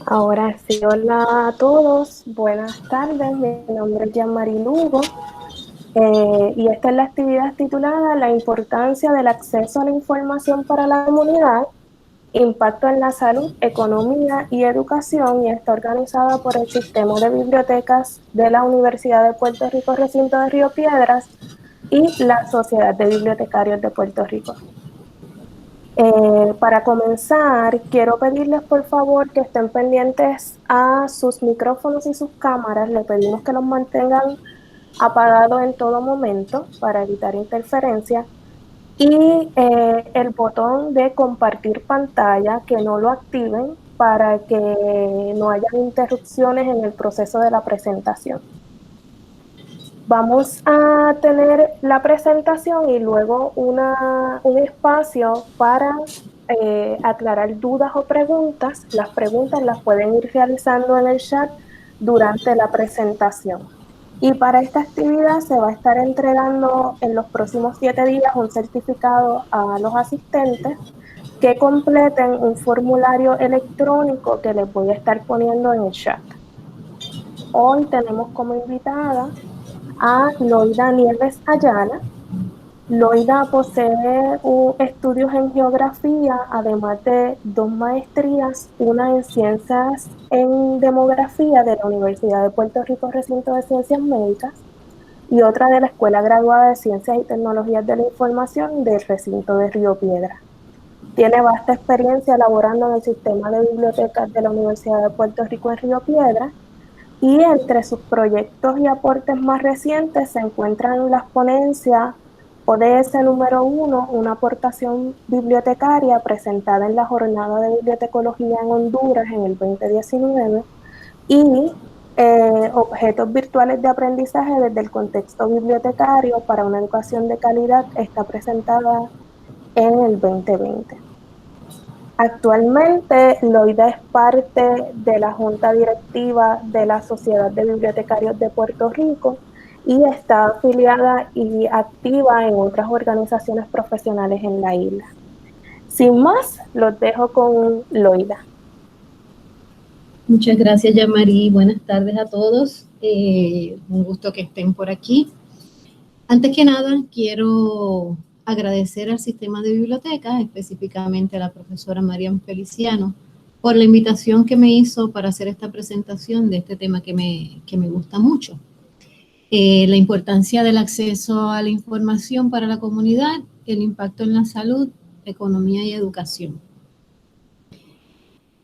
Ahora sí, hola a todos, buenas tardes, mi nombre es Jean-Marie Lugo y esta es la actividad titulada La importancia del acceso a la información para la comunidad, impacto en la salud, economía y educación, y está organizada por el Sistema de Bibliotecas de la Universidad de Puerto Rico, Recinto de Río Piedras, y la Sociedad de Bibliotecarios de Puerto Rico. Para comenzar, quiero pedirles por favor que estén pendientes a sus micrófonos y sus cámaras. Les pedimos que los mantengan apagados en todo momento para evitar interferencia. Y el botón de compartir pantalla, que no lo activen para que no haya interrupciones en el proceso de la presentación. Vamos a tener la presentación y luego un espacio para aclarar dudas o preguntas. Las preguntas las pueden ir realizando en el chat durante la presentación. Y para esta actividad se va a estar entregando en los próximos 7 días un certificado a los asistentes que completen un formulario electrónico que les voy a estar poniendo en el chat. Hoy tenemos como invitada a Loida Nieves Ayala. Loida posee estudios en geografía, además de 2 maestrías, una en ciencias en demografía de la Universidad de Puerto Rico, Recinto de Ciencias Médicas, y otra de la Escuela Graduada de Ciencias y Tecnologías de la Información del Recinto de Río Piedras. Tiene vasta experiencia laborando en el sistema de bibliotecas de la Universidad de Puerto Rico en Río Piedras, y entre sus proyectos y aportes más recientes se encuentran las ponencias ODS número 1, una aportación bibliotecaria presentada en la Jornada de Bibliotecología en Honduras en el 2019, y objetos virtuales de aprendizaje desde el contexto bibliotecario para una educación de calidad, está presentada en el 2020. Actualmente, Loida es parte de la Junta Directiva de la Sociedad de Bibliotecarios de Puerto Rico y está afiliada y activa en otras organizaciones profesionales en la isla. Sin más, los dejo con Loida. Muchas gracias, Jean-Marie. Buenas tardes a todos. Un gusto que estén por aquí. Antes que nada, quiero agradecer al sistema de bibliotecas, específicamente a la profesora Marian Feliciano, por la invitación que me hizo para hacer esta presentación de este tema que me gusta mucho. La importancia del acceso a la información para la comunidad, el impacto en la salud, economía y educación.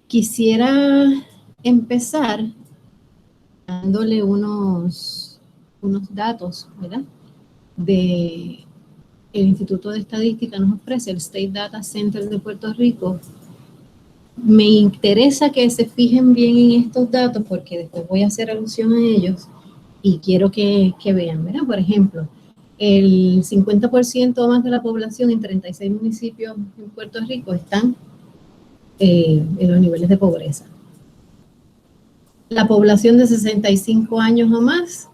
Quisiera empezar dándole unos datos, ¿verdad? El Instituto de Estadística nos ofrece, el State Data Center de Puerto Rico. Me interesa que se fijen bien en estos datos porque después voy a hacer alusión a ellos y quiero que vean, ¿verdad? Por ejemplo, el 50% o más de la población en 36 municipios en Puerto Rico están en los niveles de pobreza. La población de 65 años o más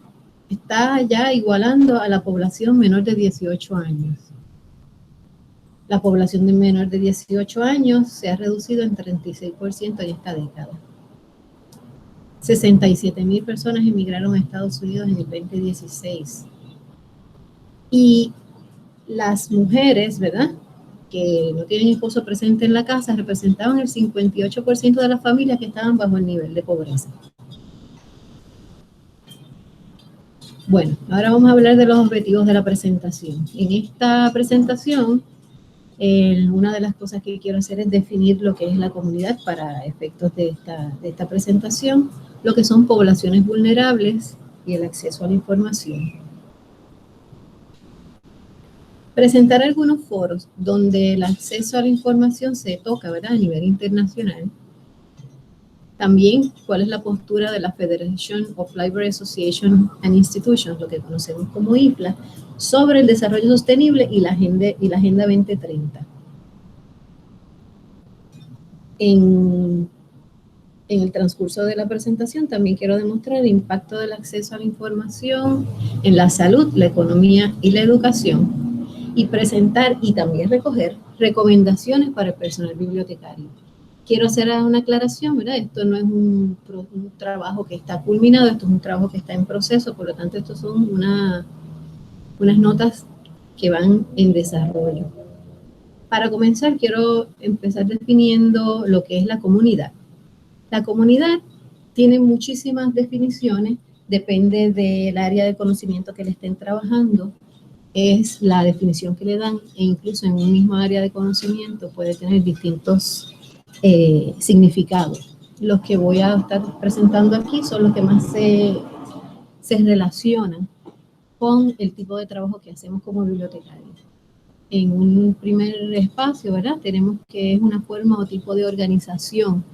está ya igualando a la población menor de 18 años. La población de menor de 18 años se ha reducido en 36% en esta década. 67,000 personas emigraron a Estados Unidos en el 2016. Y las mujeres, ¿verdad?, que no tienen esposo presente en la casa, representaban el 58% de las familias que estaban bajo el nivel de pobreza. Bueno, ahora vamos a hablar de los objetivos de la presentación. En esta presentación, una de las cosas que quiero hacer es definir lo que es la comunidad para efectos de esta presentación, lo que son poblaciones vulnerables y el acceso a la información. Presentar algunos foros donde el acceso a la información se toca, ¿verdad?, a nivel internacional. También, cuál es la postura de la Federation of Library Associations and Institutions, lo que conocemos como IFLA, sobre el desarrollo sostenible y la Agenda 2030. En el transcurso de la presentación también quiero demostrar el impacto del acceso a la información en la salud, la economía y la educación, y presentar y también recoger recomendaciones para el personal bibliotecario. quiero hacer una aclaración, ¿verdad? Esto no es un trabajo que está culminado, esto es un trabajo que está en proceso, por lo tanto, estos son unas notas que van en desarrollo. Para comenzar, quiero empezar definiendo lo que es la comunidad. La comunidad tiene muchísimas definiciones, depende del área de conocimiento que le estén trabajando, es la definición que le dan, e incluso en un mismo área de conocimiento puede tener distintos significados. Los que voy a estar presentando aquí son los que más se relacionan con el tipo de trabajo que hacemos como bibliotecarios. En un primer espacio, ¿verdad? Tenemos que es una forma o tipo de organización.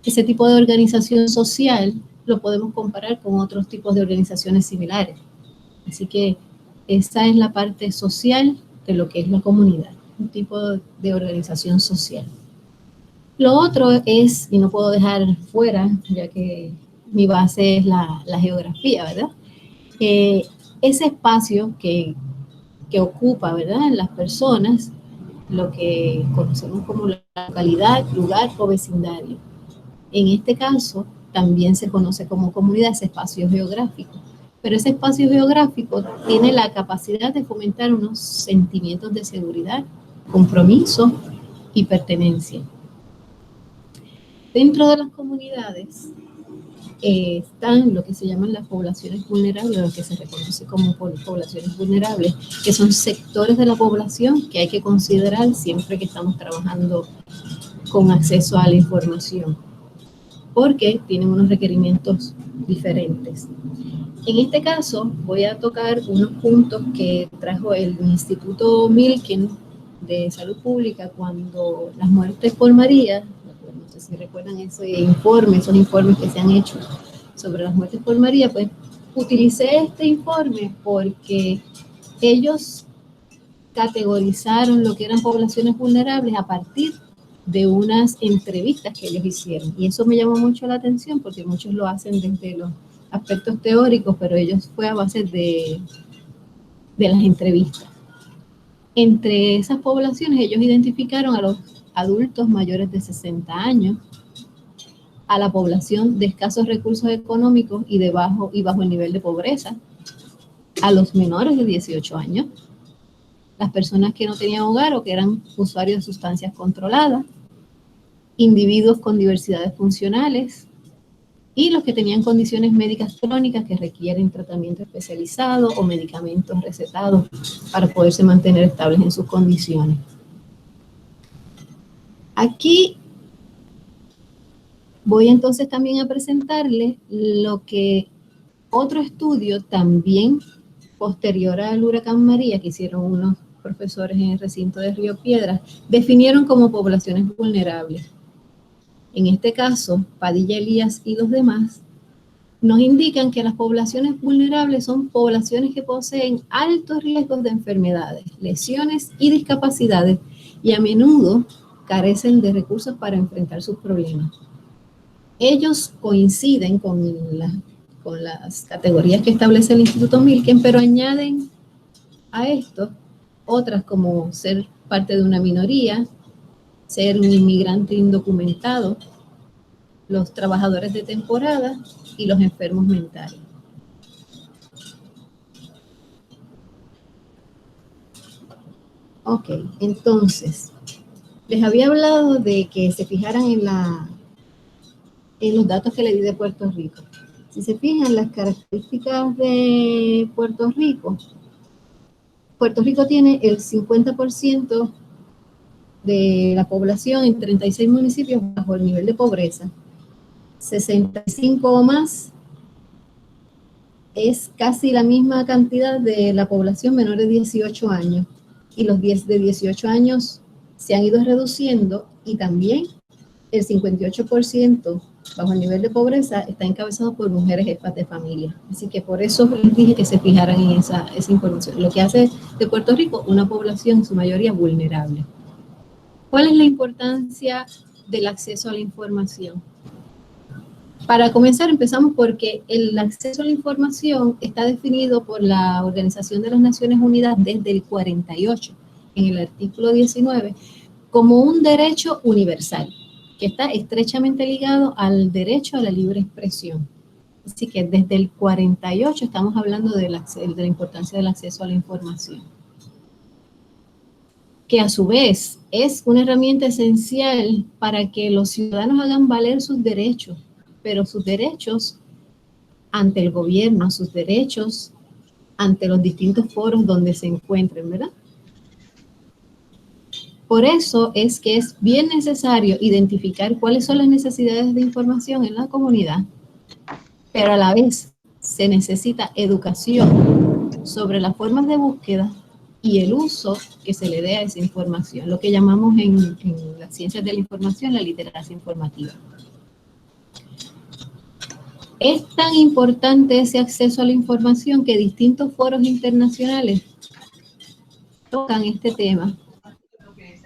Ese tipo de organización social lo podemos comparar con otros tipos de organizaciones similares. Así que esa es la parte social de lo que es la comunidad, un tipo de organización social. Lo otro es, y no puedo dejar fuera, ya que mi base es la geografía, ¿verdad? Ese espacio que ocupa, ¿verdad?, las personas, lo que conocemos como la localidad, lugar o vecindario. En este caso, también se conoce como comunidad ese espacio geográfico. Pero ese espacio geográfico tiene la capacidad de fomentar unos sentimientos de seguridad, compromiso y pertenencia. Dentro de las comunidades están lo que se llaman las poblaciones vulnerables, lo que se reconoce como poblaciones vulnerables, que son sectores de la población que hay que considerar siempre que estamos trabajando con acceso a la información, porque tienen unos requerimientos diferentes. En este caso voy a tocar unos puntos que trajo el Instituto Milken de Salud Pública cuando las muertes por María, no sé si recuerdan esos informes que se han hecho sobre las muertes por María, pues utilicé este informe porque ellos categorizaron lo que eran poblaciones vulnerables a partir de unas entrevistas que ellos hicieron. Y eso me llamó mucho la atención porque muchos lo hacen desde los aspectos teóricos, pero ellos fue a base de las entrevistas. Entre esas poblaciones ellos identificaron a los adultos mayores de 60 años, a la población de escasos recursos económicos y bajo el nivel de pobreza, a los menores de 18 años, las personas que no tenían hogar o que eran usuarios de sustancias controladas, individuos con diversidades funcionales y los que tenían condiciones médicas crónicas que requieren tratamiento especializado o medicamentos recetados para poderse mantener estables en sus condiciones. Aquí voy entonces también a presentarles lo que otro estudio también posterior al huracán María, que hicieron unos profesores en el recinto de Río Piedras, definieron como poblaciones vulnerables. En este caso, Padilla Elías y los demás nos indican que las poblaciones vulnerables son poblaciones que poseen altos riesgos de enfermedades, lesiones y discapacidades y a menudo carecen de recursos para enfrentar sus problemas. Ellos coinciden con las categorías que establece el Instituto Milken, pero añaden a esto otras como ser parte de una minoría, ser un inmigrante indocumentado, los trabajadores de temporada y los enfermos mentales. Ok, entonces, les había hablado de que se fijaran en los datos que le di de Puerto Rico. Si se fijan las características de Puerto Rico tiene el 50% de la población en 36 municipios bajo el nivel de pobreza. 65 o más es casi la misma cantidad de la población menor de 18 años. Y los de 18 años se han ido reduciendo y también el 58% bajo el nivel de pobreza está encabezado por mujeres jefas de familia. Así que por eso les dije que se fijaran en esa información. Lo que hace de Puerto Rico una población en su mayoría vulnerable. ¿Cuál es la importancia del acceso a la información? Para comenzar, empezamos porque el acceso a la información está definido por la Organización de las Naciones Unidas desde el 48, en el artículo 19, como un derecho universal. que está estrechamente ligado al derecho a la libre expresión. Así que desde el 48 estamos hablando de la importancia del acceso a la información, que a su vez es una herramienta esencial para que los ciudadanos hagan valer sus derechos, pero sus derechos ante el gobierno, sus derechos ante los distintos foros donde se encuentren, ¿verdad? Por eso es que es bien necesario identificar cuáles son las necesidades de información en la comunidad, pero a la vez se necesita educación sobre las formas de búsqueda y el uso que se le dé a esa información, lo que llamamos en las ciencias de la información la literacia informativa. Es tan importante ese acceso a la información que distintos foros internacionales tocan este tema.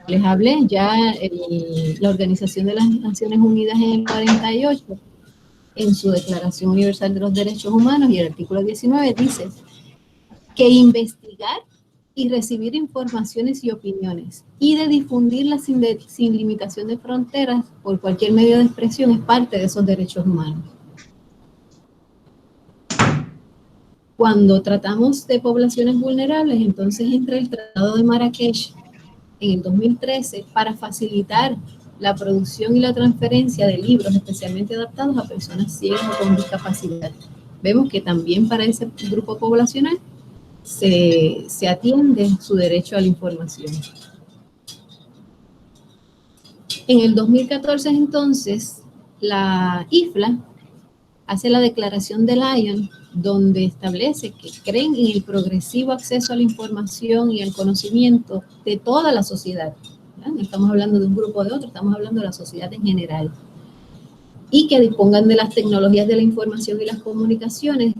Les hablé ya la Organización de las Naciones Unidas en el 48, en su Declaración Universal de los Derechos Humanos, y el artículo 19 dice que investigar y recibir informaciones y opiniones y de difundirlas sin limitación de fronteras por cualquier medio de expresión es parte de esos derechos humanos. Cuando tratamos de poblaciones vulnerables, entonces entra el Tratado de Marrakech en el 2013 para facilitar la producción y la transferencia de libros especialmente adaptados a personas ciegas o con discapacidad. Vemos que también para ese grupo poblacional se atiende su derecho a la información. En el 2014 entonces, la IFLA hace la declaración de Lyon, donde establece que creen en el progresivo acceso a la información y al conocimiento de toda la sociedad. No estamos hablando de un grupo o de otro, estamos hablando de la sociedad en general. Y que dispongan de las tecnologías de la información y las comunicaciones,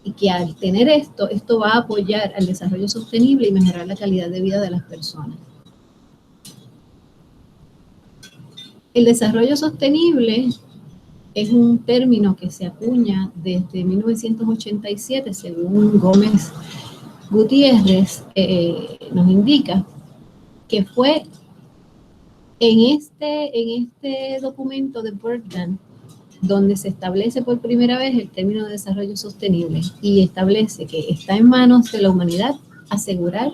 y que al tener esto va a apoyar al desarrollo sostenible y mejorar la calidad de vida de las personas. El desarrollo sostenible es un término que se acuña desde 1987, según Gómez Gutiérrez nos indica, que fue en este documento de Brundtland donde se establece por primera vez el término de desarrollo sostenible y establece que está en manos de la humanidad asegurar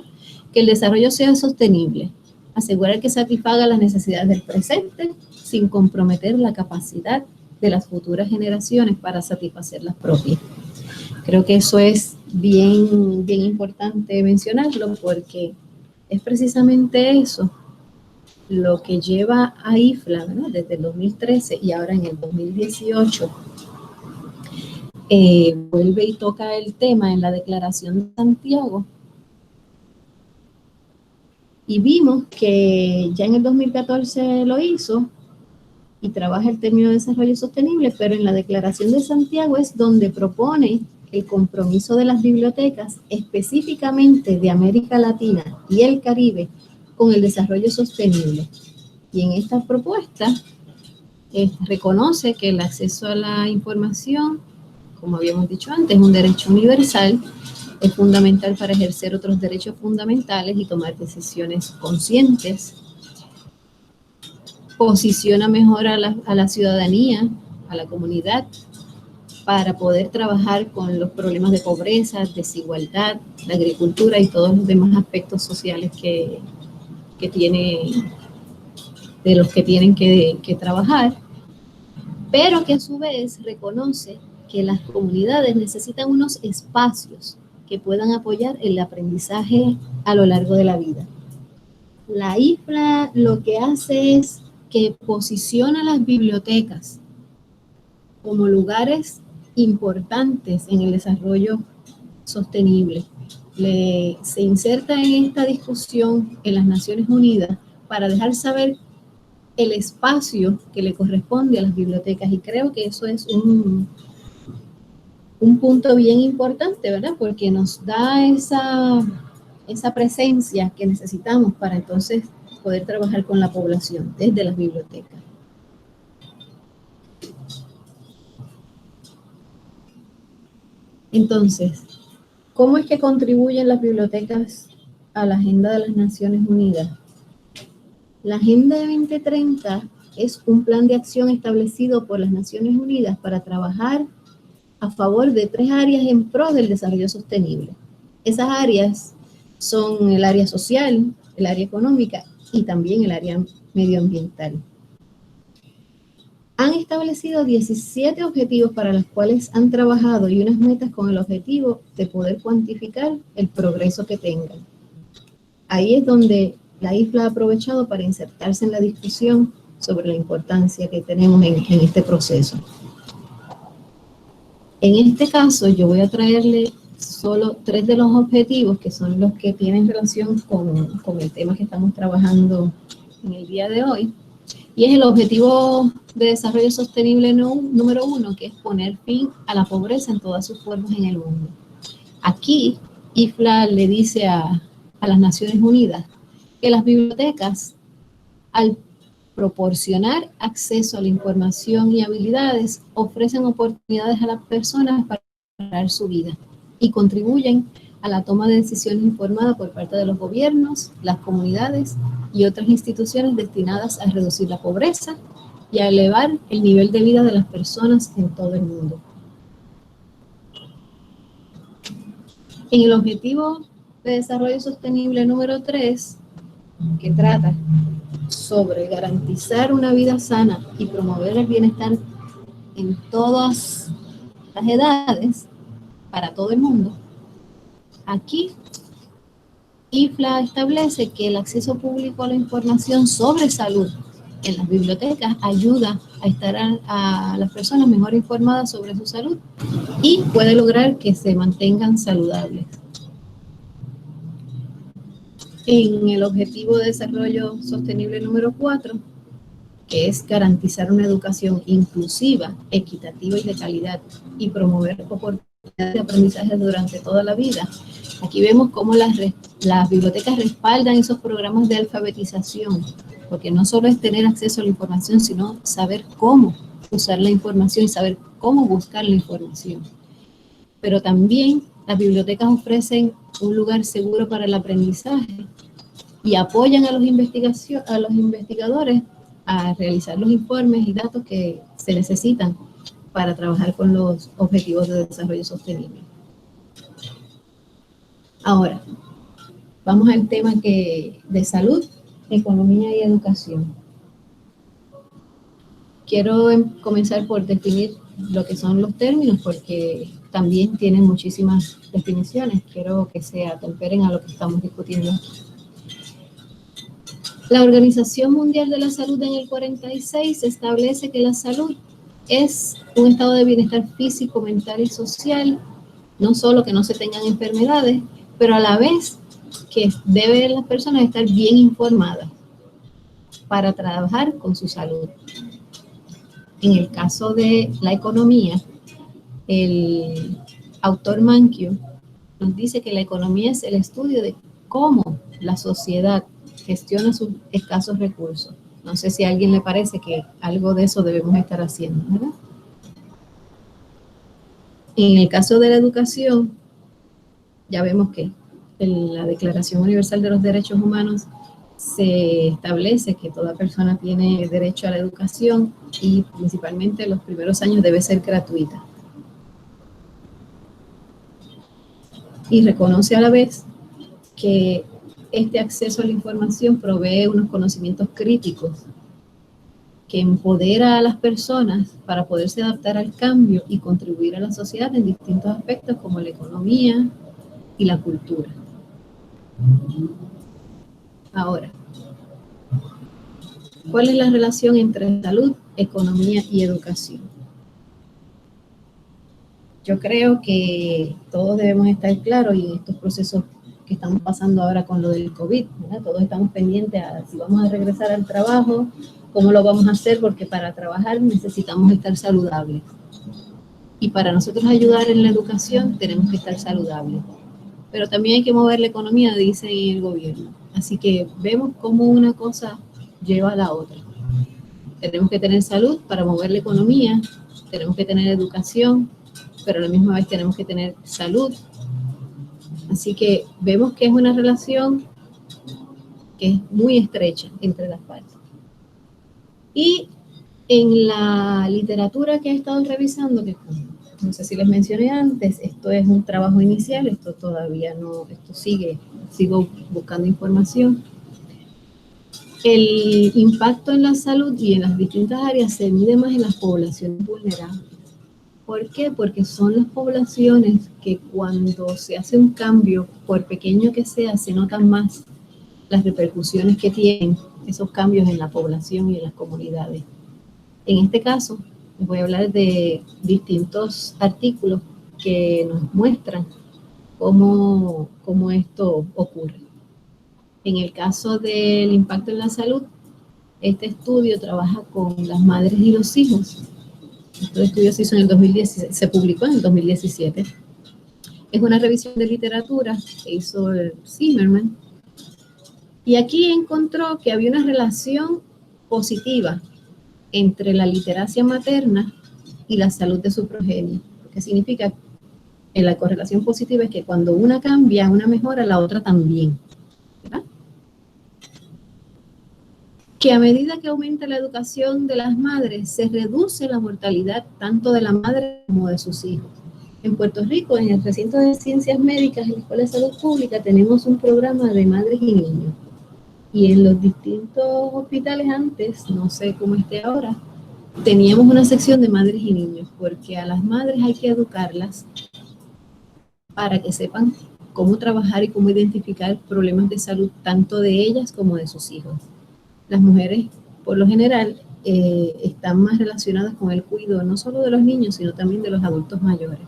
que el desarrollo sea sostenible, asegurar que satisfaga las necesidades del presente sin comprometer la capacidad de las futuras generaciones para satisfacer las propias. Creo que eso es bien importante mencionarlo, porque es precisamente eso lo que lleva a IFLA, ¿no? Desde el 2013 y ahora en el 2018, vuelve y toca el tema en la Declaración de Santiago. Y vimos que ya en el 2014 lo hizo y trabaja el término de desarrollo sostenible, pero en la Declaración de Santiago es donde propone el compromiso de las bibliotecas, específicamente de América Latina y el Caribe, con el desarrollo sostenible. Y en esta propuesta reconoce que el acceso a la información, como habíamos dicho antes, es un derecho universal, es fundamental para ejercer otros derechos fundamentales y tomar decisiones conscientes. Posiciona mejor a la ciudadanía, a la comunidad, para poder trabajar con los problemas de pobreza, desigualdad, la agricultura y todos los demás aspectos sociales que tiene, de los que tienen que trabajar, pero que a su vez reconoce que las comunidades necesitan unos espacios que puedan apoyar el aprendizaje a lo largo de la vida. La IFLA lo que hace es que posiciona las bibliotecas como lugares importantes en el desarrollo sostenible. Se inserta en esta discusión en las Naciones Unidas para dejar saber el espacio que le corresponde a las bibliotecas, y creo que eso es un punto bien importante, ¿verdad? Porque nos da esa presencia que necesitamos para entonces poder trabajar con la población desde las bibliotecas. Entonces, ¿cómo es que contribuyen las bibliotecas a la Agenda de las Naciones Unidas? La Agenda de 2030 es un plan de acción establecido por las Naciones Unidas para trabajar a favor de 3 áreas en pro del desarrollo sostenible. Esas áreas son el área social, el área económica y también el área medioambiental. Han establecido 17 objetivos para los cuales han trabajado y unas metas con el objetivo de poder cuantificar el progreso que tengan. Ahí es donde la IFLA ha aprovechado para insertarse en la discusión sobre la importancia que tenemos en este proceso. En este caso, yo voy a traerle solo 3 de los objetivos que son los que tienen relación con el tema que estamos trabajando en el día de hoy. Y es el objetivo de desarrollo sostenible número 1, que es poner fin a la pobreza en todas sus formas en el mundo. Aquí, IFLA le dice a las Naciones Unidas que las bibliotecas, al proporcionar acceso a la información y habilidades, ofrecen oportunidades a las personas para mejorar su vida y contribuyen a la toma de decisiones informadas por parte de los gobiernos, las comunidades y otras instituciones destinadas a reducir la pobreza y a elevar el nivel de vida de las personas en todo el mundo. En el objetivo de desarrollo sostenible número 3, que trata sobre garantizar una vida sana y promover el bienestar en todas las edades para todo el mundo, aquí IFLA establece que el acceso público a la información sobre salud en las bibliotecas ayuda a estar a las personas mejor informadas sobre su salud y puede lograr que se mantengan saludables. En el objetivo de desarrollo sostenible número 4, que es garantizar una educación inclusiva, equitativa y de calidad y promover oportunidades de aprendizaje durante toda la vida. Aquí vemos cómo las bibliotecas respaldan esos programas de alfabetización, porque no solo es tener acceso a la información, sino saber cómo usar la información y saber cómo buscar la información. Pero también las bibliotecas ofrecen un lugar seguro para el aprendizaje y apoyan a los investigadores a realizar los informes y datos que se necesitan para trabajar con los objetivos de desarrollo sostenible. Ahora, vamos al tema de salud, economía y educación. Quiero comenzar por definir lo que son los términos, porque también tienen muchísimas definiciones. Quiero que se atemperen a lo que estamos discutiendo. La Organización Mundial de la Salud en el 46 establece que la salud es un estado de bienestar físico, mental y social, no solo que no se tengan enfermedades, pero a la vez que deben las personas estar bien informadas para trabajar con su salud. En el caso de la economía, el autor Mankiw nos dice que la economía es el estudio de cómo la sociedad gestiona sus escasos recursos. No sé si a alguien le parece que algo de eso debemos estar haciendo, ¿verdad? En el caso de la educación, ya vemos que en la Declaración Universal de los Derechos Humanos se establece que toda persona tiene derecho a la educación y principalmente los primeros años debe ser gratuita. Y reconoce a la vez que este acceso a la información provee unos conocimientos críticos que empodera a las personas para poderse adaptar al cambio y contribuir a la sociedad en distintos aspectos como la economía y la cultura. Ahora, ¿cuál es la relación entre salud, economía y educación? Yo creo que todos debemos estar claros y en estos procesos que estamos pasando ahora con lo del COVID, ¿verdad? Todos estamos pendientes a si vamos a regresar al trabajo, cómo lo vamos a hacer, porque para trabajar necesitamos estar saludables. Y para nosotros ayudar en la educación tenemos que estar saludables. Pero también hay que mover la economía, dice el gobierno. Así que vemos cómo una cosa lleva a la otra. Tenemos que tener salud para mover la economía, tenemos que tener educación, pero a la misma vez tenemos que tener salud. Así que vemos que es una relación que es muy estrecha entre las partes. Y en la literatura que he estado revisando, que no sé si les mencioné antes, esto es un trabajo inicial, esto todavía no, sigo buscando información. El impacto en la salud y en las distintas áreas se mide más en las poblaciones vulnerables. ¿Por qué? Porque son las poblaciones que cuando se hace un cambio, por pequeño que sea, se notan más las repercusiones que tienen esos cambios en la población y en las comunidades. En este caso, les voy a hablar de distintos artículos que nos muestran cómo esto ocurre. En el caso del impacto en la salud, este estudio trabaja con las madres y los hijos. Este estudio se hizo en el 2017, se publicó en el 2017. Es una revisión de literatura que hizo el Zimmerman. Y aquí encontró que había una relación positiva entre la literacia materna y la salud de su progenie. ¿Qué significa? Que la correlación positiva es que cuando una cambia, una mejora, la otra también. ¿Verdad? Que a medida que aumenta la educación de las madres, se reduce la mortalidad tanto de la madre como de sus hijos. En Puerto Rico, en el recinto de ciencias médicas, en la Escuela de Salud Pública, tenemos un programa de madres y niños. Y en los distintos hospitales antes, no sé cómo esté ahora, teníamos una sección de madres y niños, porque a las madres hay que educarlas para que sepan cómo trabajar y cómo identificar problemas de salud tanto de ellas como de sus hijos. Las mujeres, por lo general, están más relacionadas con el cuidado no solo de los niños, sino también de los adultos mayores.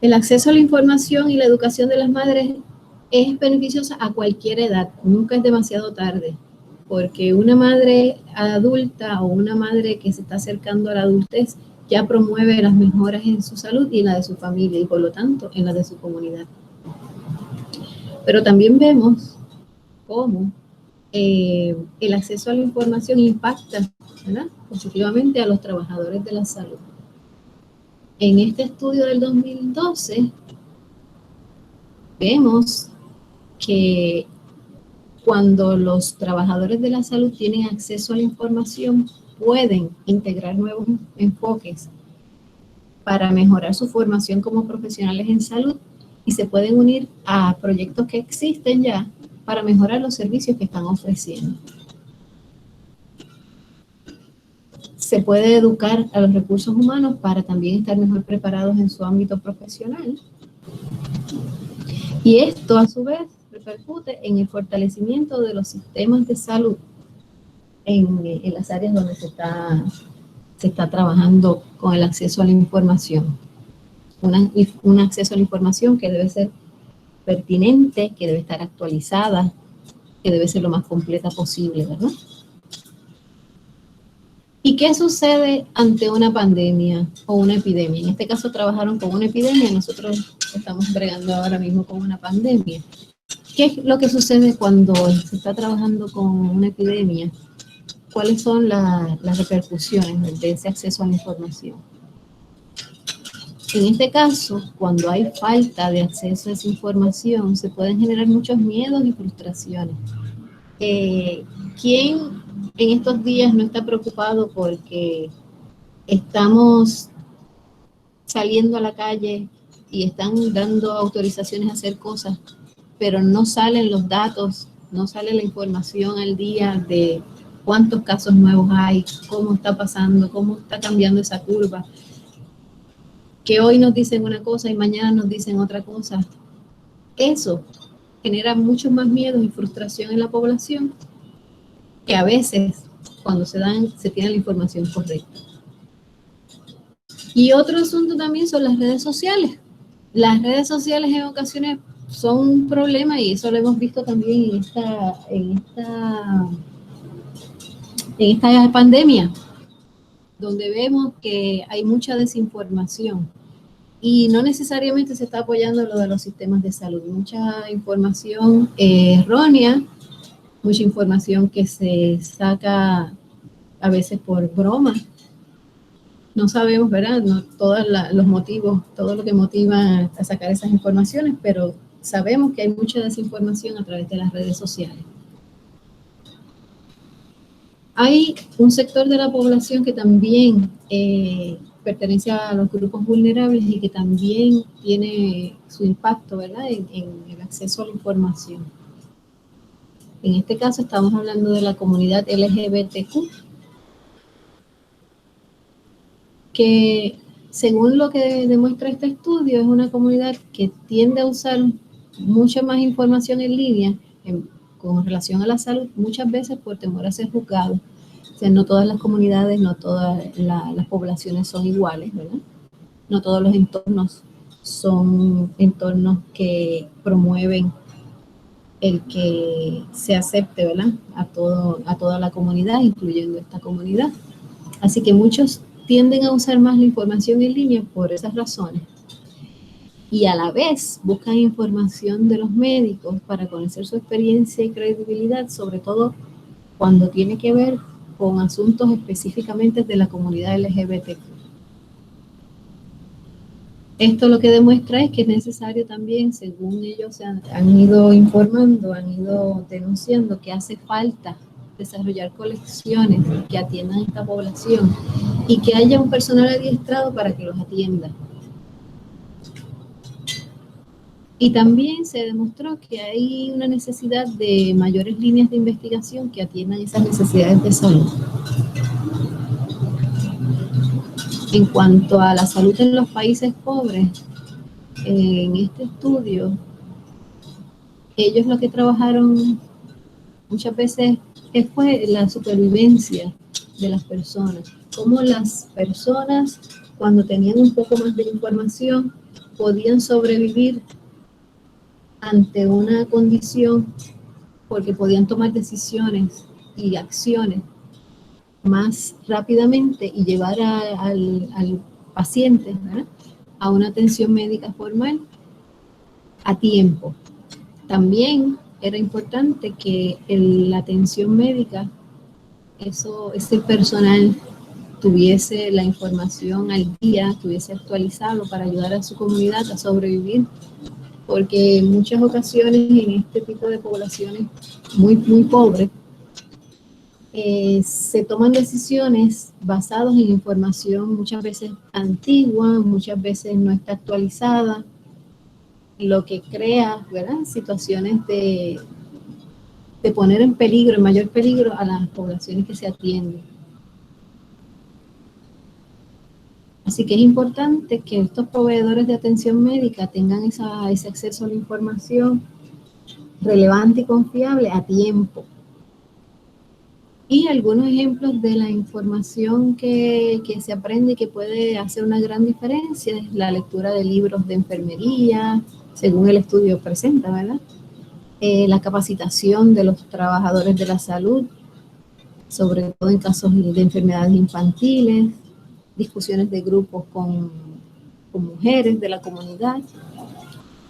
El acceso a la información y la educación de las madres es beneficiosa a cualquier edad, nunca es demasiado tarde, porque una madre adulta o una madre que se está acercando a la adultez ya promueve las mejoras en su salud y en la de su familia y por lo tanto en la de su comunidad. Pero también vemos cómo el acceso a la información impacta, ¿verdad?, positivamente a los trabajadores de la salud. En este estudio del 2012 vemos que cuando los trabajadores de la salud tienen acceso a la información, pueden integrar nuevos enfoques para mejorar su formación como profesionales en salud y se pueden unir a proyectos que existen ya para mejorar los servicios que están ofreciendo. Se puede educar a los recursos humanos para también estar mejor preparados en su ámbito profesional. Y esto, a su vez, repercute en el fortalecimiento de los sistemas de salud en las áreas donde se está trabajando con el acceso a la información. Un acceso a la información que debe ser pertinente, que debe estar actualizada, que debe ser lo más completa posible, ¿verdad? ¿Y qué sucede ante una pandemia o una epidemia? En este caso trabajaron con una epidemia, nosotros estamos bregando ahora mismo con una pandemia. ¿Qué es lo que sucede cuando se está trabajando con una epidemia? ¿Cuáles son las repercusiones de ese acceso a la información? En este caso, cuando hay falta de acceso a esa información, se pueden generar muchos miedos y frustraciones. ¿Quién en estos días no está preocupado porque estamos saliendo a la calle y están dando autorizaciones a hacer cosas, pero no salen los datos, no sale la información al día de cuántos casos nuevos hay, cómo está pasando, cómo está cambiando esa curva? Que hoy nos dicen una cosa y mañana nos dicen otra cosa. Eso genera muchos más miedos y frustración en la población que a veces cuando se tiene la información correcta. Y otro asunto también son las redes sociales. Las redes sociales en ocasiones son un problema y eso lo hemos visto también en esta pandemia, donde vemos que hay mucha desinformación y no necesariamente se está apoyando lo de los sistemas de salud. Mucha información errónea, mucha información que se saca a veces por broma. No sabemos, ¿verdad?, no todos los motivos, todo lo que motiva a sacar esas informaciones, pero sabemos que hay mucha desinformación a través de las redes sociales. Hay un sector de la población que también pertenece a los grupos vulnerables y que también tiene su impacto, ¿verdad?, en el acceso a la información. En este caso estamos hablando de la comunidad LGBTQ, que según lo que demuestra este estudio, es una comunidad que tiende a usar mucha más información en línea con relación a la salud, muchas veces por temor a ser juzgado. O sea, no todas las comunidades, no todas las poblaciones son iguales, ¿verdad? No todos los entornos son entornos que promueven el que se acepte, ¿verdad?, a toda la comunidad, incluyendo esta comunidad. Así que muchos tienden a usar más la información en línea por esas razones. Y a la vez buscan información de los médicos para conocer su experiencia y credibilidad, sobre todo cuando tiene que ver con asuntos específicamente de la comunidad LGBT. Esto lo que demuestra es que es necesario también, según ellos han ido informando, han ido denunciando, que hace falta desarrollar colecciones que atiendan a esta población y que haya un personal adiestrado para que los atienda. Y también se demostró que hay una necesidad de mayores líneas de investigación que atiendan esas necesidades de salud. En cuanto a la salud en los países pobres, en este estudio, ellos lo que trabajaron muchas veces fue la supervivencia de las personas, cómo las personas, cuando tenían un poco más de información, podían sobrevivir ante una condición porque podían tomar decisiones y acciones más rápidamente y llevar al paciente, ¿verdad?, a una atención médica formal a tiempo. También era importante que la atención médica, ese personal tuviese la información al día, estuviese actualizado para ayudar a su comunidad a sobrevivir, porque en muchas ocasiones en este tipo de poblaciones muy, muy pobres, se toman decisiones basadas en información muchas veces antigua, muchas veces no está actualizada, lo que crea, ¿verdad?, situaciones de poner en peligro, en mayor peligro a las poblaciones que se atienden. Así que es importante que estos proveedores de atención médica tengan ese acceso a la información relevante y confiable a tiempo. Y algunos ejemplos de la información que se aprende y que puede hacer una gran diferencia es la lectura de libros de enfermería, según el estudio presenta, ¿verdad? La capacitación de los trabajadores de la salud, sobre todo en casos de enfermedades infantiles, discusiones de grupos con mujeres de la comunidad,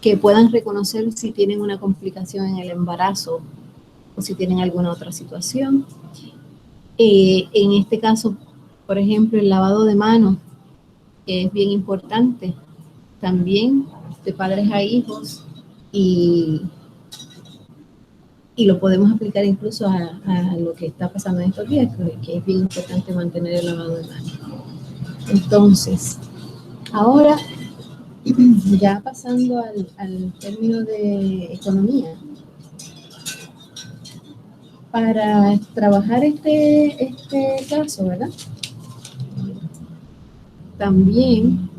que puedan reconocer si tienen una complicación en el embarazo o si tienen alguna otra situación. En este caso, por ejemplo, el lavado de manos, que es bien importante también de padres a hijos, y lo podemos aplicar incluso a lo que está pasando en estos días, que es bien importante mantener el lavado de manos. Entonces, ahora, ya pasando al término de economía, para trabajar este caso, ¿verdad?, también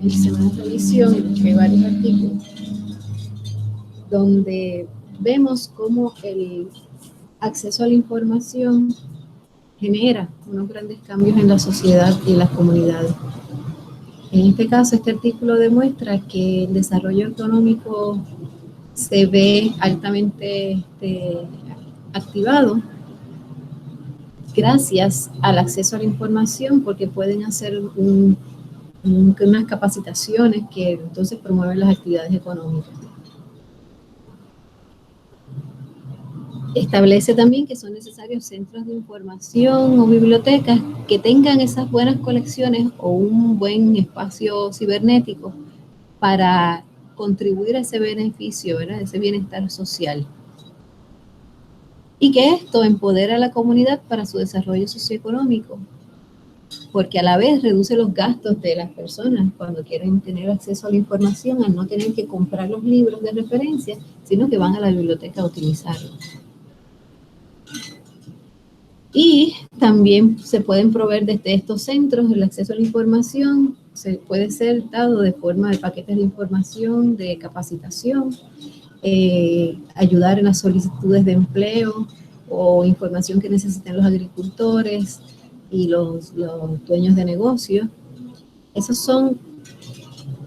hice una revisión de varios artículos donde vemos cómo el acceso a la información genera unos grandes cambios en la sociedad y en las comunidades. En este caso, este artículo demuestra que el desarrollo económico se ve altamente activado gracias al acceso a la información, porque pueden hacer unas capacitaciones que entonces promueven las actividades económicas. Establece también que son necesarios centros de información o bibliotecas que tengan esas buenas colecciones o un buen espacio cibernético para contribuir a ese beneficio, ¿verdad?, ese bienestar social. y que esto empodera a la comunidad para su desarrollo socioeconómico, porque a la vez reduce los gastos de las personas cuando quieren tener acceso a la información, al no tener que comprar los libros de referencia, sino que van a la biblioteca a utilizarlos. Y también se pueden proveer desde estos centros el acceso a la información, se puede ser dado de forma de paquetes de información, de capacitación, ayudar en las solicitudes de empleo o información que necesiten los agricultores y los dueños de negocio. Esas son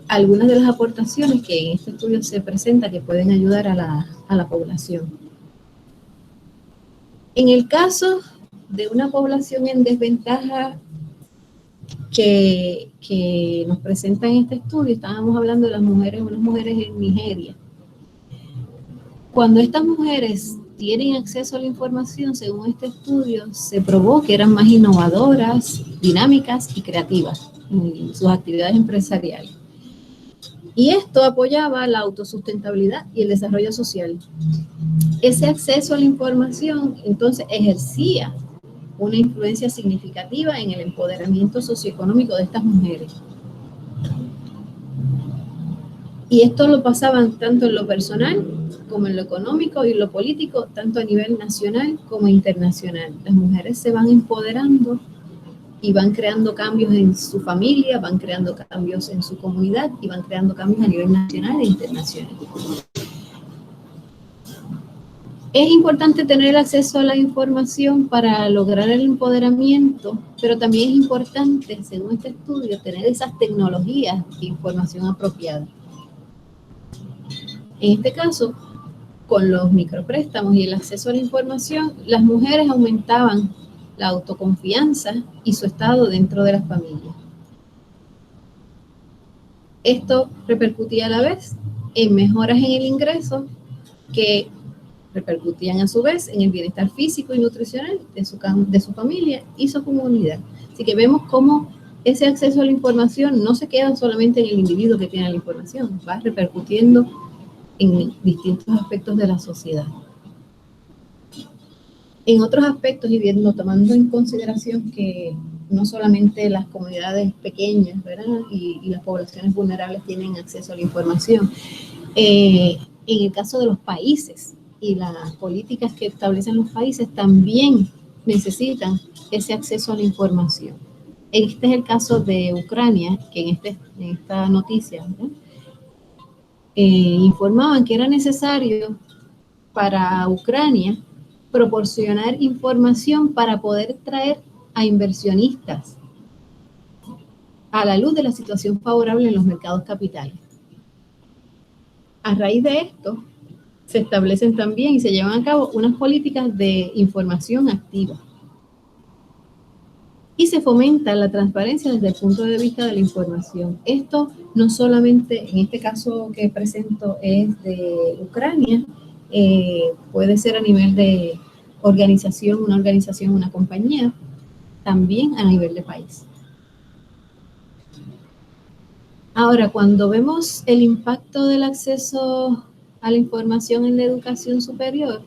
algunas de las aportaciones que en este estudio se presenta que pueden ayudar a la población. En el caso de una población en desventaja que nos presenta en este estudio, estábamos hablando de las mujeres, unas mujeres en Nigeria. Cuando estas mujeres tienen acceso a la información, según este estudio, se probó que eran más innovadoras, dinámicas y creativas en sus actividades empresariales. Y esto apoyaba la autosustentabilidad y el desarrollo social. Ese acceso a la información, entonces, ejercía una influencia significativa en el empoderamiento socioeconómico de estas mujeres. Y esto lo pasaban tanto en lo personal como en lo económico y lo político, tanto a nivel nacional como internacional. Las mujeres se van empoderando y van creando cambios en su familia, van creando cambios en su comunidad y van creando cambios a nivel nacional e internacional. Es importante tener el acceso a la información para lograr el empoderamiento, pero también es importante, según este estudio, tener esas tecnologías de información apropiada. En este caso, con los micropréstamos y el acceso a la información, las mujeres aumentaban la autoconfianza y su estado dentro de las familias. Esto repercutía a la vez en mejoras en el ingreso que repercutían a su vez en el bienestar físico y nutricional de su familia y su comunidad. Así que vemos cómo ese acceso a la información no se queda solamente en el individuo que tiene la información, va repercutiendo en distintos aspectos de la sociedad. En otros aspectos, y viendo, tomando en consideración que no solamente las comunidades pequeñas, ¿verdad? Y las poblaciones vulnerables tienen acceso a la información, en el caso de los países y las políticas que establecen los países también necesitan ese acceso a la información. Este es el caso de Ucrania, que en esta noticia, ¿verdad? Informaban que era necesario para Ucrania proporcionar información para poder traer a inversionistas a la luz de la situación favorable en los mercados capitales. A raíz de esto, se establecen también y se llevan a cabo unas políticas de información activa. Y se fomenta la transparencia desde el punto de vista de la información. Esto no solamente, en este caso que presento, es de Ucrania, puede ser a nivel de organización, una compañía, también a nivel de país. Ahora, cuando vemos el impacto del acceso a la información en la educación superior,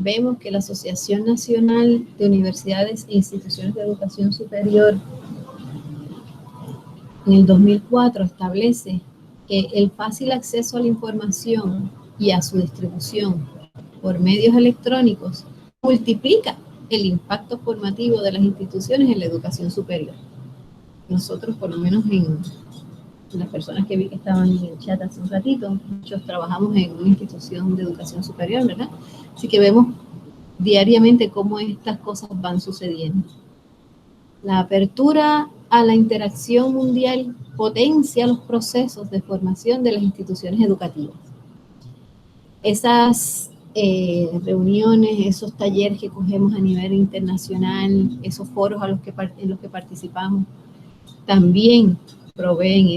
vemos que la Asociación Nacional de Universidades e Instituciones de Educación Superior en el 2004 establece que el fácil acceso a la información y a su distribución por medios electrónicos multiplica el impacto formativo de las instituciones en la educación superior. Nosotros, por lo menos en las personas que vi que estaban en el chat hace un ratito, muchos trabajamos en una institución de educación superior, ¿verdad? Así que vemos diariamente cómo estas cosas van sucediendo. La apertura a la interacción mundial potencia los procesos de formación de las instituciones educativas. Esas reuniones, esos talleres que cogemos a nivel internacional, esos foros en los que participamos, también proveen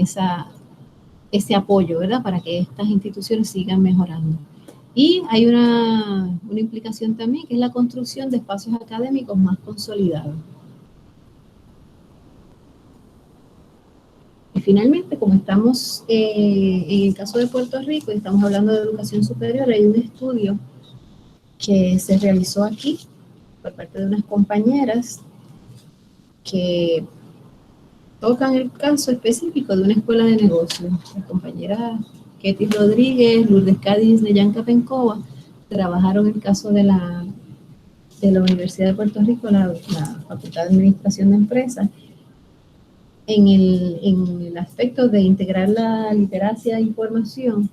ese apoyo, ¿verdad? Para que estas instituciones sigan mejorando. Y hay una implicación también, que es la construcción de espacios académicos más consolidados. Y finalmente, como estamos en el caso de Puerto Rico y estamos hablando de educación superior, hay un estudio que se realizó aquí por parte de unas compañeras que tocan el caso específico de una escuela de negocios. Las compañeras Ketty Rodríguez, Lourdes Cádiz, Neyanka Pencova, trabajaron el caso de la Universidad de Puerto Rico, la Facultad de Administración de Empresas, en el aspecto de integrar la literacia de información.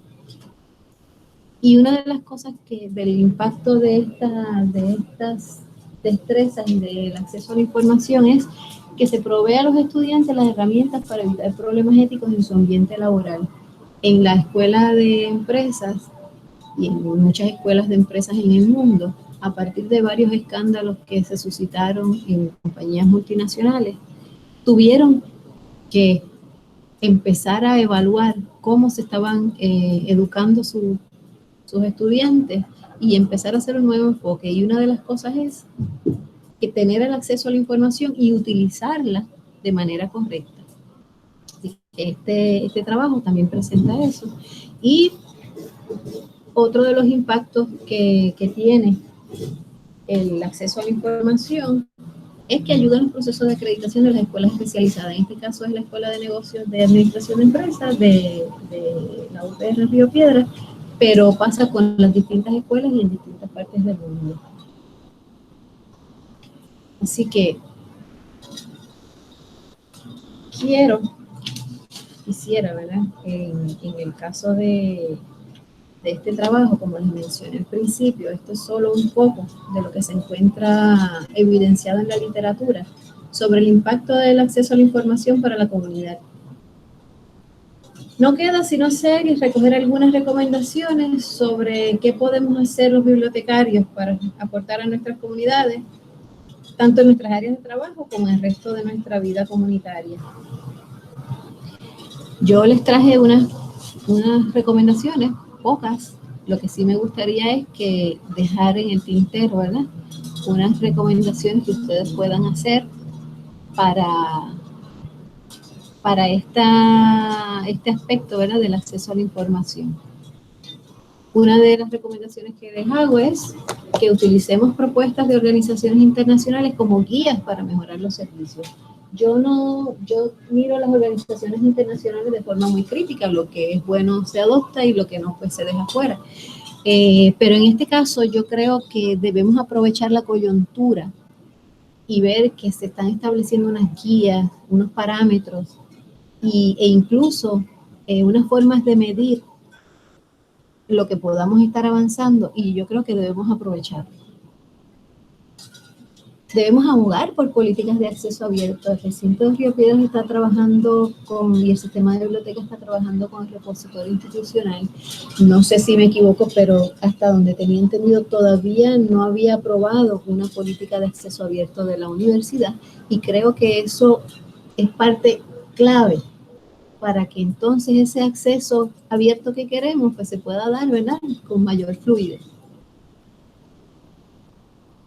Y una de las cosas del impacto de estas destrezas y del acceso a la información es que se provee a los estudiantes las herramientas para evitar problemas éticos en su ambiente laboral. En la escuela de empresas y en muchas escuelas de empresas en el mundo, a partir de varios escándalos que se suscitaron en compañías multinacionales, tuvieron que empezar a evaluar cómo se estaban educando sus estudiantes y empezar a hacer un nuevo enfoque. Y una de las cosas es que tener el acceso a la información y utilizarla de manera correcta. Este trabajo también presenta eso. Y otro de los impactos que tiene el acceso a la información es que ayuda en los procesos de acreditación de las escuelas especializadas. En este caso es la Escuela de Negocios de Administración de Empresas de la UPR Río Piedras, pero pasa con las distintas escuelas y en distintas partes del mundo. Así que quisiera, ¿verdad? En el caso de este trabajo, como les mencioné al principio, esto es solo un poco de lo que se encuentra evidenciado en la literatura sobre el impacto del acceso a la información para la comunidad. No queda sino hacer y recoger algunas recomendaciones sobre qué podemos hacer los bibliotecarios para aportar a nuestras comunidades, tanto en nuestras áreas de trabajo como en el resto de nuestra vida comunitaria. Yo les traje unas recomendaciones, pocas. Lo que sí me gustaría es que dejar en el tintero, ¿verdad?, unas recomendaciones que ustedes puedan hacer para este aspecto, ¿verdad?, del acceso a la información. Una de las recomendaciones que les hago es que utilicemos propuestas de organizaciones internacionales como guías para mejorar los servicios. Yo miro las organizaciones internacionales de forma muy crítica. Lo que es bueno se adopta y lo que no, pues se deja fuera. Pero en este caso yo creo que debemos aprovechar la coyuntura y ver que se están estableciendo unas guías, unos parámetros e incluso unas formas de medir lo que podamos estar avanzando, y yo creo que debemos aprovecharlo. Debemos abogar por políticas de acceso abierto. El recinto de Río Piedras está trabajando y el sistema de biblioteca está trabajando con el repositorio institucional. No sé si me equivoco, pero hasta donde tenía entendido todavía no había aprobado una política de acceso abierto de la universidad, y creo que eso es parte clave para que entonces ese acceso abierto que queremos pues se pueda dar, ¿verdad?, con mayor fluidez.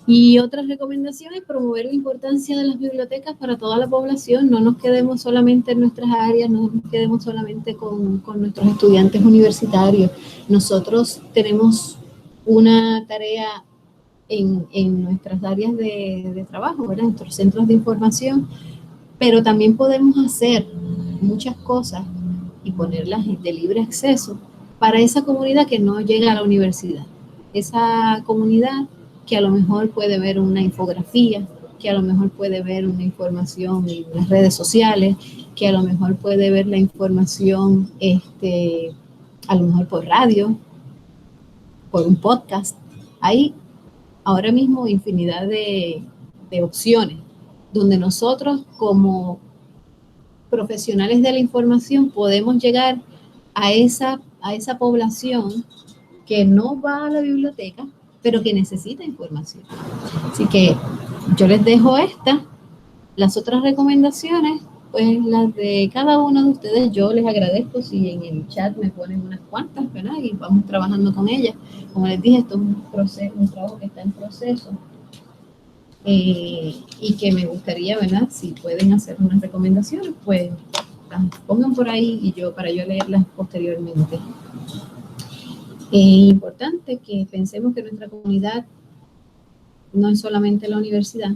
Y otras recomendaciones: promover la importancia de las bibliotecas para toda la población. No nos quedemos solamente en nuestras áreas, no nos quedemos solamente con nuestros estudiantes universitarios. Nosotros tenemos una tarea en nuestras áreas de trabajo, ¿verdad?, en nuestros centros de información, pero también podemos hacer muchas cosas y ponerlas de libre acceso para esa comunidad que no llega a la universidad. Esa comunidad que a lo mejor puede ver una infografía, que a lo mejor puede ver una información en las redes sociales, que a lo mejor puede ver la información a lo mejor por radio, por un podcast. Hay ahora mismo infinidad de opciones donde nosotros como profesionales de la información podemos llegar a esa población que no va a la biblioteca, pero que necesita información. Así que yo les dejo las otras recomendaciones, pues las de cada uno de ustedes. Yo les agradezco si en el chat me ponen unas cuantas, ¿verdad?, y vamos trabajando con ellas. Como les dije, esto es un trabajo que está en proceso. Y que me gustaría, ¿verdad?, si pueden hacer unas recomendaciones, pues las pongan por ahí para yo leerlas posteriormente. Es importante que pensemos que nuestra comunidad no es solamente la universidad,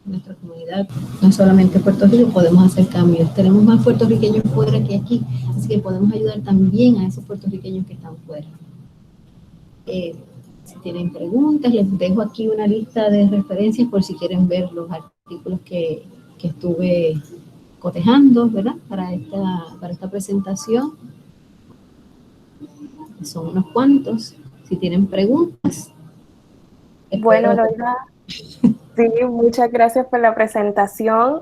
nuestra comunidad no es solamente Puerto Rico, podemos hacer cambios. Tenemos más puertorriqueños fuera que aquí, así que podemos ayudar también a esos puertorriqueños que están fuera. Si tienen preguntas, les dejo aquí una lista de referencias por si quieren ver los artículos que estuve cotejando, ¿verdad? Para esta presentación. Son unos cuantos. Si tienen preguntas. Bueno, Loida, sí, muchas gracias por la presentación.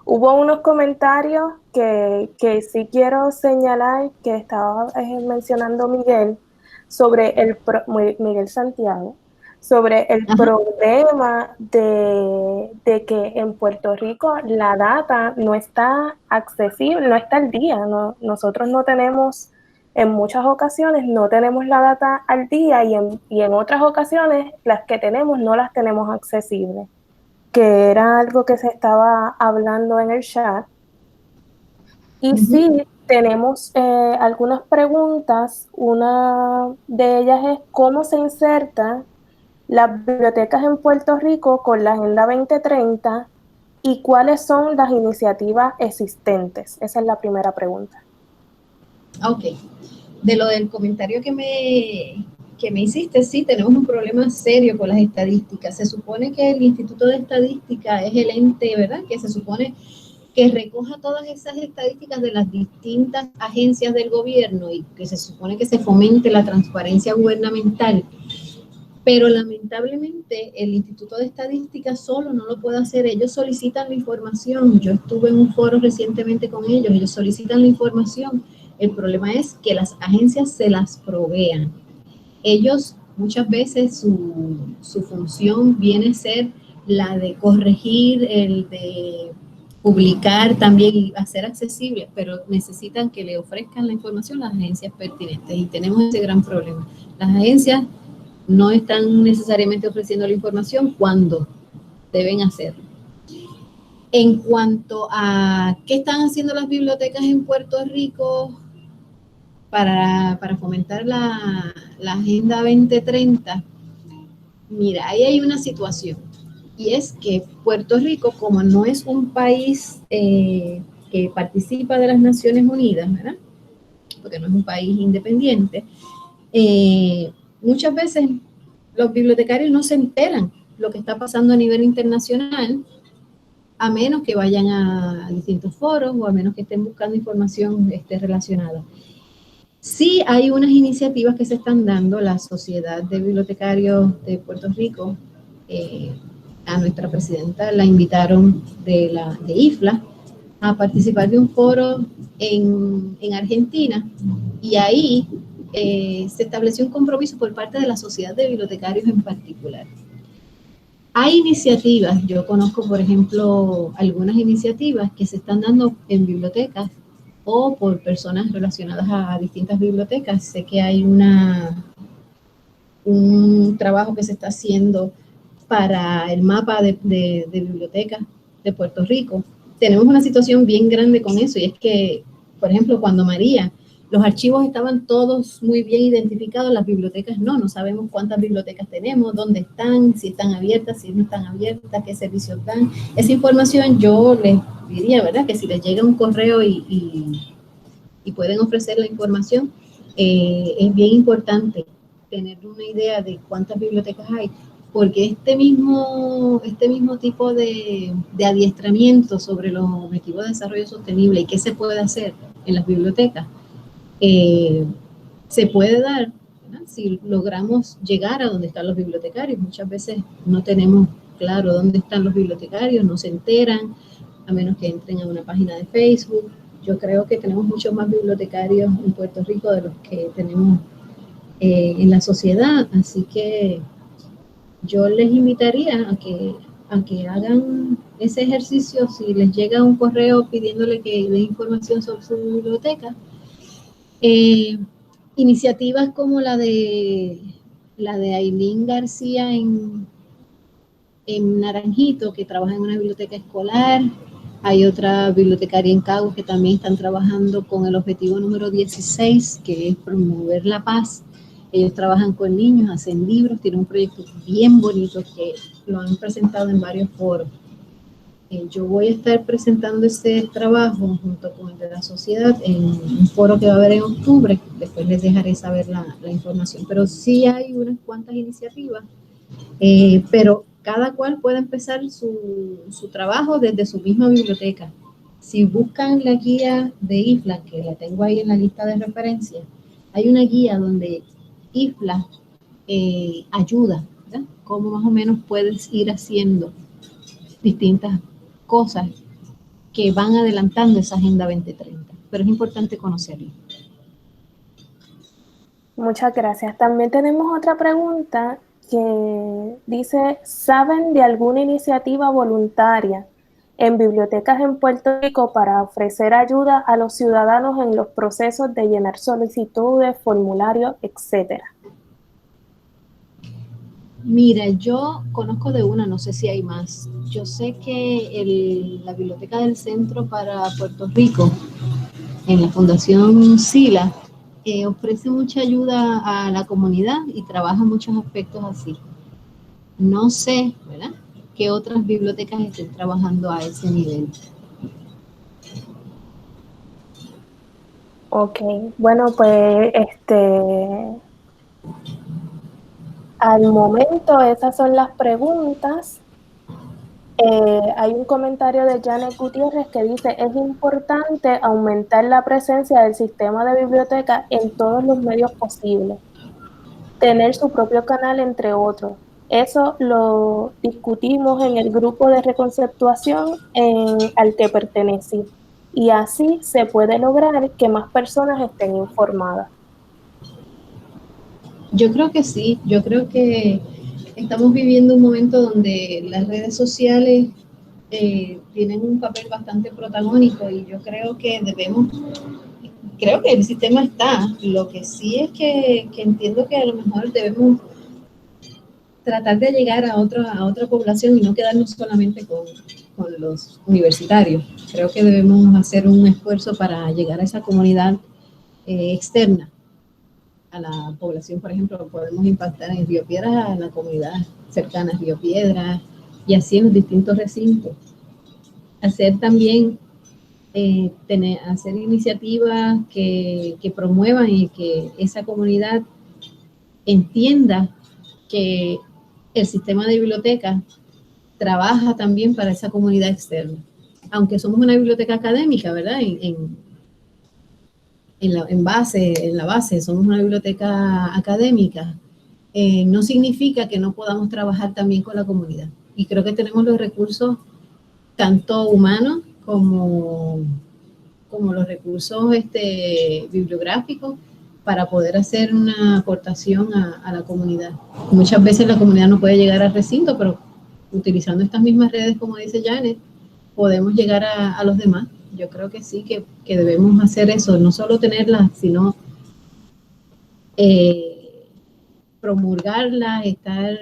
Hubo unos comentarios que sí quiero señalar que estaba mencionando Miguel sobre Miguel Santiago, sobre el problema de que en Puerto Rico la data no está accesible, no está al día. Nosotros no tenemos, en muchas ocasiones no tenemos la data al día y en otras ocasiones las que tenemos no las tenemos accesibles, que era algo que se estaba hablando en el chat. Y sí, tenemos algunas preguntas. Una de ellas es cómo se insertan las bibliotecas en Puerto Rico con la Agenda 2030 y cuáles son las iniciativas existentes. Esa es la primera pregunta. Ok. De lo del comentario que me hiciste, sí, tenemos un problema serio con las estadísticas. Se supone que el Instituto de Estadística es el ente, ¿verdad?, que se supone que recoja todas esas estadísticas de las distintas agencias del gobierno y que se supone que se fomente la transparencia gubernamental. Pero lamentablemente el Instituto de Estadística solo no lo puede hacer. Ellos solicitan la información. Yo estuve en un foro recientemente con ellos. Ellos solicitan la información. El problema es que las agencias se las provean. Ellos muchas veces su función viene a ser la de corregir, el de publicar también y hacer accesible, pero necesitan que le ofrezcan la información a las agencias pertinentes y tenemos ese gran problema. Las agencias no están necesariamente ofreciendo la información cuando deben hacerlo. En cuanto a qué están haciendo las bibliotecas en Puerto Rico para fomentar la Agenda 2030, mira, ahí hay una situación. Y es que Puerto Rico, como no es un país que participa de las Naciones Unidas, ¿verdad?, porque no es un país independiente, muchas veces los bibliotecarios no se enteran lo que está pasando a nivel internacional, a menos que vayan a distintos foros o a menos que estén buscando información relacionada. Sí hay unas iniciativas que se están dando. La Sociedad de Bibliotecarios de Puerto Rico, a nuestra presidenta la invitaron de IFLA a participar de un foro en Argentina, y ahí se estableció un compromiso por parte de la Sociedad de Bibliotecarios en particular. Hay iniciativas, yo conozco, por ejemplo, algunas iniciativas que se están dando en bibliotecas o por personas relacionadas a distintas bibliotecas. Sé que hay un trabajo que se está haciendo para el mapa de bibliotecas de Puerto Rico. Tenemos una situación bien grande con eso, y es que, por ejemplo, cuando María, los archivos estaban todos muy bien identificados, las bibliotecas no sabemos cuántas bibliotecas tenemos, dónde están, si están abiertas, si no están abiertas, qué servicios dan. Esa información yo les diría, ¿verdad?, que si les llega un correo y pueden ofrecer la información, es bien importante tener una idea de cuántas bibliotecas hay, porque este mismo tipo de adiestramiento sobre los objetivos de desarrollo sostenible y qué se puede hacer en las bibliotecas, se puede dar, ¿verdad?, si logramos llegar a donde están los bibliotecarios. Muchas veces no tenemos claro dónde están los bibliotecarios, no se enteran, a menos que entren a una página de Facebook. Yo creo que tenemos muchos más bibliotecarios en Puerto Rico de los que tenemos en la sociedad, así que yo les invitaría a que hagan ese ejercicio. Si les llega un correo pidiéndole que den información sobre su biblioteca, iniciativas como la de Ailín García en Naranjito, que trabaja en una biblioteca escolar, Hay otra bibliotecaria en Caguas que también están trabajando con el objetivo número 16, que es promover la paz. Ellos trabajan con niños, hacen libros, tienen un proyecto bien bonito que lo han presentado en varios foros. Yo voy a estar presentando este trabajo junto con el de la sociedad en un foro que va a haber en octubre. Después les dejaré saber la información. Pero sí hay unas cuantas iniciativas, pero cada cual puede empezar su trabajo desde su misma biblioteca. Si buscan la guía de IFLA, que la tengo ahí en la lista de referencia, hay una guía donde IFLA ayuda, ¿verdad? Cómo más o menos puedes ir haciendo distintas cosas que van adelantando esa Agenda 2030, pero es importante conocerlo. Muchas gracias. También tenemos otra pregunta que dice, ¿saben de alguna iniciativa voluntaria en bibliotecas en Puerto Rico para ofrecer ayuda a los ciudadanos en los procesos de llenar solicitudes, formularios, etcétera? Mira, yo conozco de una, no sé si hay más. Yo sé que la Biblioteca del Centro para Puerto Rico, en la Fundación SILA, ofrece mucha ayuda a la comunidad y trabaja muchos aspectos así. No sé, ¿verdad?, qué otras bibliotecas estén trabajando a ese nivel. Ok, bueno, pues al momento esas son las preguntas. Hay un comentario de Janet Gutiérrez que dice, es importante aumentar la presencia del sistema de biblioteca en todos los medios posibles, tener su propio canal, entre otros. Eso lo discutimos en el grupo de reconceptuación al que pertenecí. Y así se puede lograr que más personas estén informadas. Yo creo que sí, yo creo que estamos viviendo un momento donde las redes sociales tienen un papel bastante protagónico y yo creo que el sistema está. Lo que sí es que entiendo que a lo mejor debemos tratar de llegar a otra población y no quedarnos solamente con los universitarios. Creo que debemos hacer un esfuerzo para llegar a esa comunidad externa a la población. Por ejemplo, podemos impactar en Río Piedras, a la comunidad cercana a Río Piedras y así en los distintos recintos. Hacer también, hacer iniciativas que promuevan y que esa comunidad entienda que el sistema de bibliotecas trabaja también para esa comunidad externa. Aunque somos una biblioteca académica, ¿verdad? En la base, somos una biblioteca académica, no significa que no podamos trabajar también con la comunidad. Y creo que tenemos los recursos, tanto humanos como los recursos bibliográficos, para poder hacer una aportación a la comunidad. Muchas veces la comunidad no puede llegar al recinto, pero utilizando estas mismas redes, como dice Janet, podemos llegar a los demás. Yo creo que sí, que debemos hacer eso, no solo tenerlas, sino promulgarlas, estar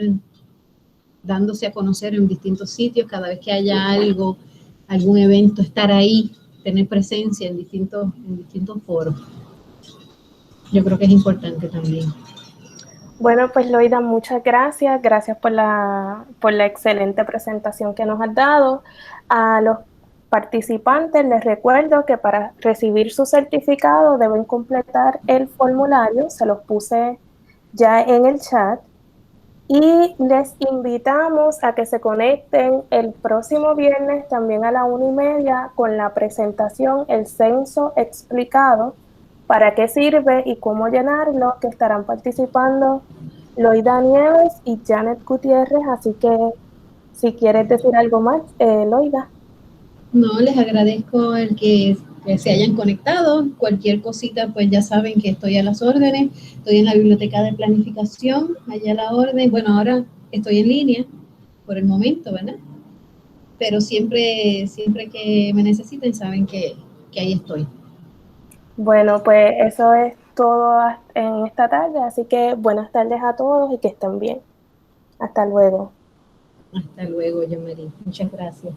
dándose a conocer en distintos sitios, cada vez que haya algo, algún evento, estar ahí, tener presencia en distintos foros. Yo creo que es importante también. Bueno, pues Loida, muchas gracias. Gracias por la excelente presentación que nos has dado. A los participantes les recuerdo que para recibir su certificado deben completar el formulario. Se los puse ya en el chat. Y les invitamos a que se conecten el próximo viernes también a la 1:30 con la presentación El Censo Explicado, para qué sirve y cómo llenarlo, que estarán participando Loida Nieves y Janet Gutiérrez. Así que si quieres decir algo más, Loida. No, les agradezco el que se hayan conectado. Cualquier cosita, pues ya saben que estoy a las órdenes. Estoy en la biblioteca de planificación, allá a la orden. Bueno, ahora estoy en línea por el momento, ¿verdad? Pero siempre que me necesiten, saben que ahí estoy. Bueno, pues eso es todo en esta tarde. Así que buenas tardes a todos y que estén bien. Hasta luego. Hasta luego, Yamari. Muchas gracias.